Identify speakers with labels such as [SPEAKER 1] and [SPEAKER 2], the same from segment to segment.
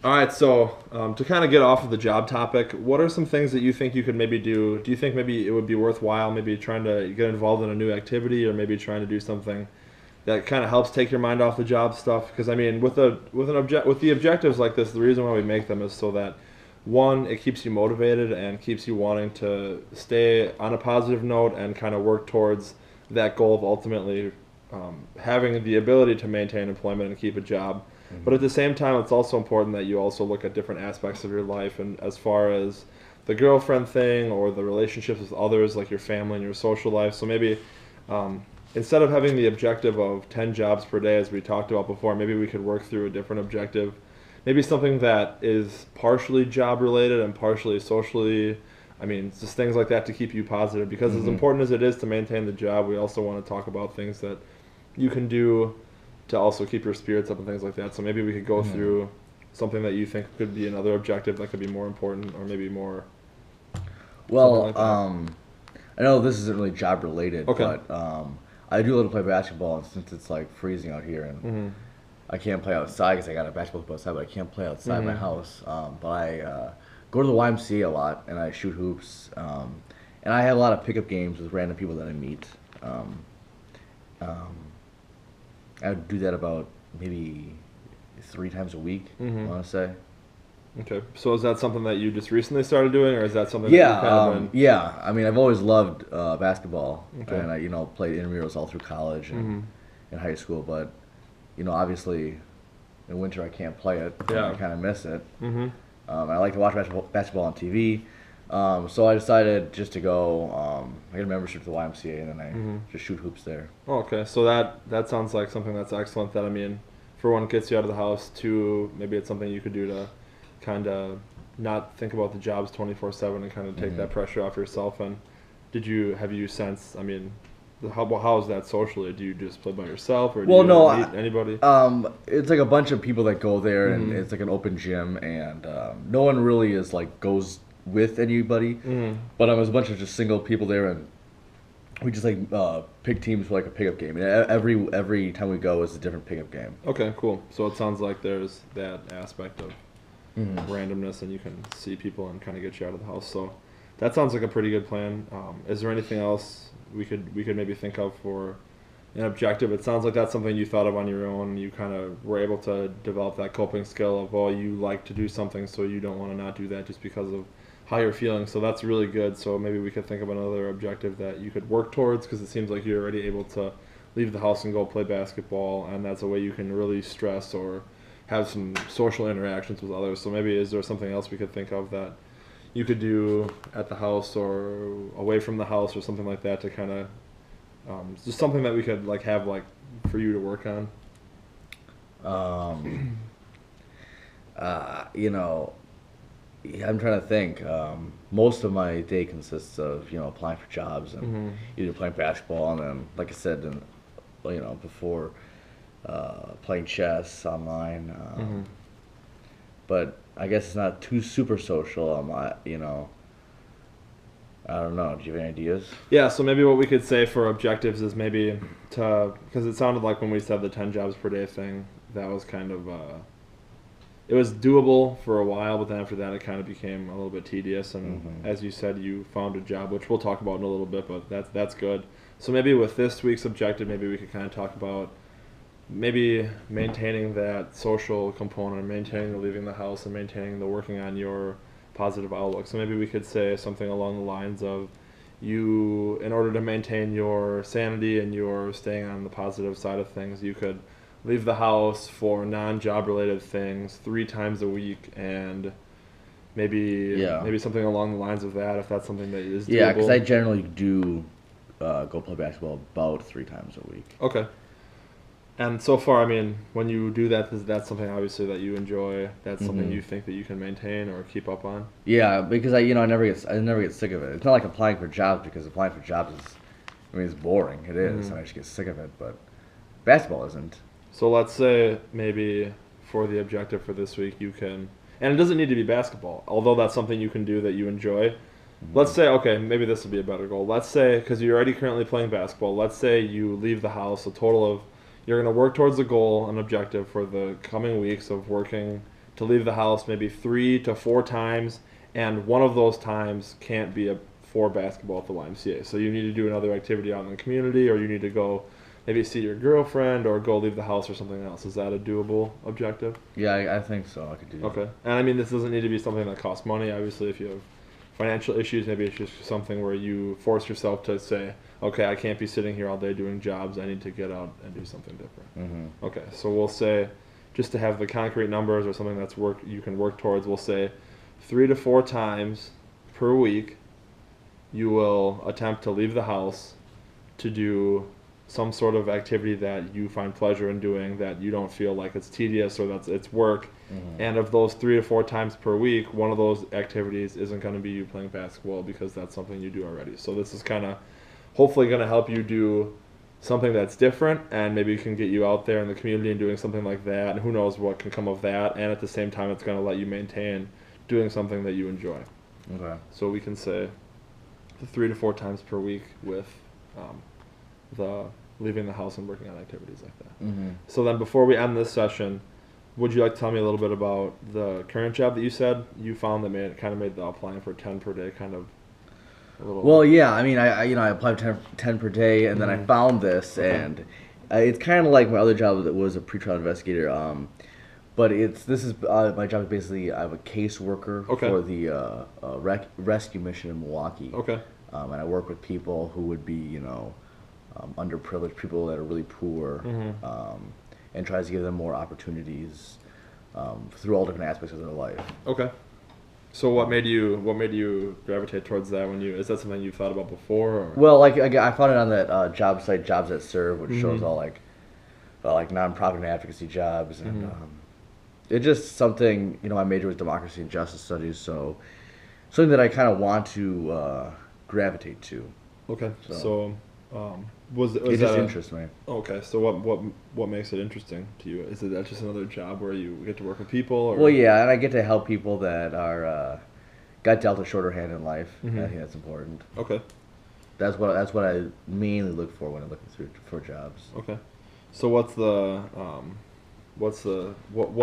[SPEAKER 1] All right, so to kind of get off of the job topic, what are some things that you think you could maybe do? Do you think maybe it would be worthwhile maybe trying to get involved in a new activity or maybe trying to do something that kind of helps take your mind off the job stuff? Because I mean, with the objectives like this, the reason why we make them is so that one, it keeps you motivated and keeps you wanting to stay on a positive note and kind of work towards that goal of ultimately having the ability to maintain employment and keep a job. But at the same time, it's also important that you also look at different aspects of your life, and as far as the girlfriend thing or the relationships with others, like your family and your social life. So maybe instead of having the objective of 10 jobs per day, as we talked about before, maybe we could work through a different objective. Maybe something that is partially job related and partially socially. I mean, just things like that to keep you positive. Because as important as it is to maintain the job, we also want to talk about things that you can do to also keep your spirits up and things like that. So maybe we could go through something that you think could be another objective that could be more important or maybe more.
[SPEAKER 2] Well,
[SPEAKER 1] Something like
[SPEAKER 2] I know this isn't really job related,
[SPEAKER 1] Okay.
[SPEAKER 2] but I do love to play basketball, and since it's like freezing out here and I can't play outside because I got a basketball hoop outside, but I can't play outside my house. But I go to the YMCA a lot, and I shoot hoops, and I have a lot of pickup games with random people that I meet. Um, I would do that about maybe 3 times a week. I want to say.
[SPEAKER 1] Okay. So is that something that you just recently started doing, or is that something
[SPEAKER 2] Yeah,
[SPEAKER 1] that you've kind of been?
[SPEAKER 2] yeah. I mean, I've always loved basketball,
[SPEAKER 1] Okay.
[SPEAKER 2] and I, played intramurals all through college and in high school. But, obviously, in winter I can't play it. And
[SPEAKER 1] Yeah.
[SPEAKER 2] I kind of miss it.
[SPEAKER 1] Mm-hmm.
[SPEAKER 2] I like to watch basketball on TV, so I decided just to go. I get a membership to the YMCA, and then I just shoot hoops there.
[SPEAKER 1] Oh, okay. So that sounds like something that's excellent. That I mean, for one, gets you out of the house. Two, maybe it's something you could do to kind of not think about the jobs 24/7 and kind of take that pressure off yourself. And have you since? I mean, how is that socially? Do you just play by yourself, or do
[SPEAKER 2] Well,
[SPEAKER 1] you
[SPEAKER 2] no,
[SPEAKER 1] meet anybody?
[SPEAKER 2] It's like a bunch of people that go there, and it's like an open gym, and no one really is like goes with anybody. But there's a bunch of just single people there, and we just like pick teams for like a pickup game. And every time we go is a different pickup game.
[SPEAKER 1] Okay, cool. So it sounds like there's that aspect of randomness, and you can see people and kind of get you out of the house. So that sounds like a pretty good plan. Is there anything else we could maybe think of for an objective? It sounds like that's something you thought of on your own. You kind of were able to develop that coping skill of, well, you like to do something, so you don't want to not do that just because of how you're feeling. So that's really good. So maybe we could think of another objective that you could work towards, because it seems like you're already able to leave the house and go play basketball, and that's a way you can really stress or have some social interactions with others. So maybe is there something else we could think of that you could do at the house or away from the house or something like that to kind of just something that we could like have like for you to work on?
[SPEAKER 2] Um, you know, yeah, I'm trying to think. Most of my day consists of applying for jobs and either playing basketball and then, like I said, and before playing chess online. But I guess it's not too super social. I don't know. Do you have any ideas?
[SPEAKER 1] Yeah, so maybe what we could say for objectives is maybe to, because it sounded like when we said the 10 jobs per day thing, that was kind of it was doable for a while, but then after that it kind of became a little bit tedious. And as you said, you found a job, which we'll talk about in a little bit, but that's good. So maybe with this week's objective, maybe we could kind of talk about maybe maintaining that social component, maintaining the leaving the house, and maintaining the working on your positive outlook. So maybe we could say something along the lines of, you, in order to maintain your sanity and your staying on the positive side of things, you could leave the house for non-job related things 3 times a week, and maybe something along the lines of that, if that's something that is doable.
[SPEAKER 2] Yeah, because I generally do go play basketball about 3 times a week.
[SPEAKER 1] Okay. And so far, I mean, when you do that, is that something obviously that you enjoy? That's something you think that you can maintain or keep up on?
[SPEAKER 2] Yeah, because I never get sick of it. It's not like applying for jobs, because applying for jobs is, it's boring. It is, and I just get sick of it. But basketball isn't.
[SPEAKER 1] So let's say maybe for the objective for this week, you can, and it doesn't need to be basketball, although that's something you can do that you enjoy. Let's say, okay, maybe this will be a better goal. Let's say, because you're already currently playing basketball, let's say you leave the house a total of, you're going to work towards a goal, an objective for the coming weeks of working to leave the house maybe 3 to 4 times, and one of those times can't be for basketball at the YMCA. So you need to do another activity out in the community, or you need to go maybe see your girlfriend or go leave the house or something else. Is that a doable objective?
[SPEAKER 2] Yeah, I think so. I could do that.
[SPEAKER 1] Okay. And I mean, this doesn't need to be something that costs money. Obviously, if you have financial issues, maybe it's just something where you force yourself to say, okay, I can't be sitting here all day doing jobs. I need to get out and do something different.
[SPEAKER 2] Mm-hmm.
[SPEAKER 1] Okay. So we'll say, just to have the concrete numbers or something that's you can work towards, we'll say 3 to 4 times per week you will attempt to leave the house to do some sort of activity that you find pleasure in doing, that you don't feel like it's tedious or that it's work.
[SPEAKER 2] Mm-hmm.
[SPEAKER 1] And of those 3 to 4 times per week, one of those activities isn't going to be you playing basketball because that's something you do already. So this is kind of hopefully going to help you do something that's different, and maybe can get you out there in the community and doing something like that. And who knows what can come of that. And at the same time, it's going to let you maintain doing something that you enjoy.
[SPEAKER 2] Okay.
[SPEAKER 1] So we can say 3 to 4 times per week with the leaving the house and working on activities like that.
[SPEAKER 2] Mm-hmm.
[SPEAKER 1] So then before we end this session, would you like to tell me a little bit about the current job that you said you found that made the applying for 10 per day kind of a little...
[SPEAKER 2] Well, yeah, I mean, I applied 10 per day, and then I found this, and it's kind of like my other job that was a pretrial investigator. But my job is basically I'm a caseworker for the rescue mission in Milwaukee.
[SPEAKER 1] Okay.
[SPEAKER 2] And I work with people who would be, underprivileged, people that are really poor, and tries to give them more opportunities through all different aspects of their life.
[SPEAKER 1] Okay. So what made you gravitate towards that is that something you've thought about before? Or?
[SPEAKER 2] Well, I found it on that job site, Jobs That Serve, which shows all like nonprofit and advocacy jobs, and it's just something. My major was democracy and justice studies, so something that I kind of want to gravitate to.
[SPEAKER 1] Okay. So
[SPEAKER 2] it just interests me.
[SPEAKER 1] Okay. So what makes it interesting to you? Is it just another job where you get to work with people? Or?
[SPEAKER 2] Well, yeah, and I get to help people that are got dealt a shorter hand in life. I think that's important.
[SPEAKER 1] Okay.
[SPEAKER 2] That's what I mainly look for when I'm looking for jobs.
[SPEAKER 1] Okay. So what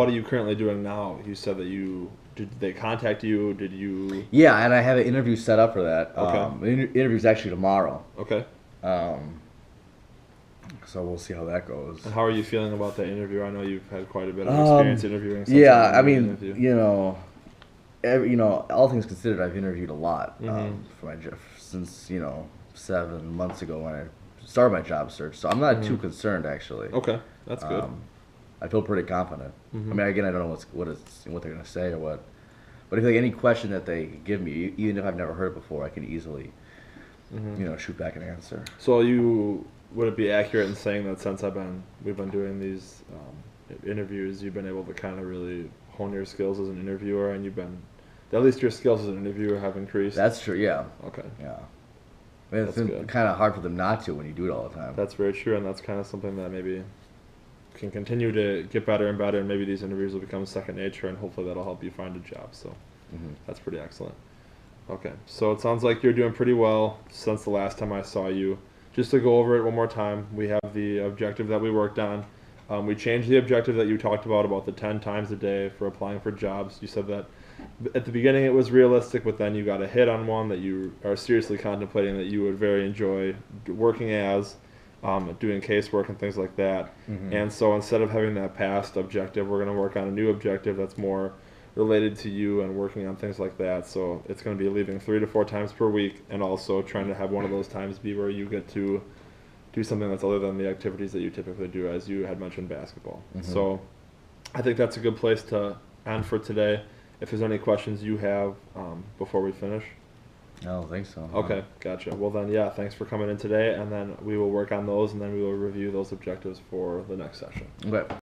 [SPEAKER 1] are you currently doing now? You said that did they contact you? Did you?
[SPEAKER 2] Yeah, and I have an interview set up for that.
[SPEAKER 1] Okay.
[SPEAKER 2] The interview's actually tomorrow.
[SPEAKER 1] Okay.
[SPEAKER 2] So we'll see how that goes.
[SPEAKER 1] And how are you feeling about that interview? I know you've had quite a bit of experience interviewing.
[SPEAKER 2] Yeah, I mean, all things considered, I've interviewed a lot for my job since 7 months ago when I started my job search. So I'm not too concerned actually.
[SPEAKER 1] Okay, that's good.
[SPEAKER 2] I feel pretty confident. I mean, again, I don't know what they're gonna say or what, but if any question that they give me, even if I've never heard it before, I can easily, shoot back an answer.
[SPEAKER 1] So would it be accurate in saying that since we've been doing these interviews, you've been able to kind of really hone your skills as an interviewer, and at least your skills as an interviewer have increased?
[SPEAKER 2] That's true. Yeah.
[SPEAKER 1] Okay.
[SPEAKER 2] Yeah. I mean, it's kind of hard for them not to when you do it all the time.
[SPEAKER 1] That's very true, and that's kind of something that maybe can continue to get better and better, and maybe these interviews will become second nature, and hopefully that'll help you find a job. So that's pretty excellent. Okay, so it sounds like you're doing pretty well since the last time I saw you. Just to go over it one more time, we have the objective that we worked on. We changed the objective that you talked about the 10 times a day for applying for jobs. You said that at the beginning it was realistic, but then you got a hit on one that you are seriously contemplating that you would very enjoy working as, doing casework and things like that. And so instead of having that past objective, we're going to work on a new objective that's more related to you and working on things like that. So it's going to be leaving 3 to 4 times per week, and also trying to have one of those times be where you get to do something that's other than the activities that you typically do, as you had mentioned, basketball. So I think that's a good place to end for today. If there's any questions you have before we finish.
[SPEAKER 2] I don't think so.
[SPEAKER 1] Okay, gotcha. Well then, yeah, thanks for coming in today, and then we will work on those, and then we will review those objectives for the next session.
[SPEAKER 2] Okay.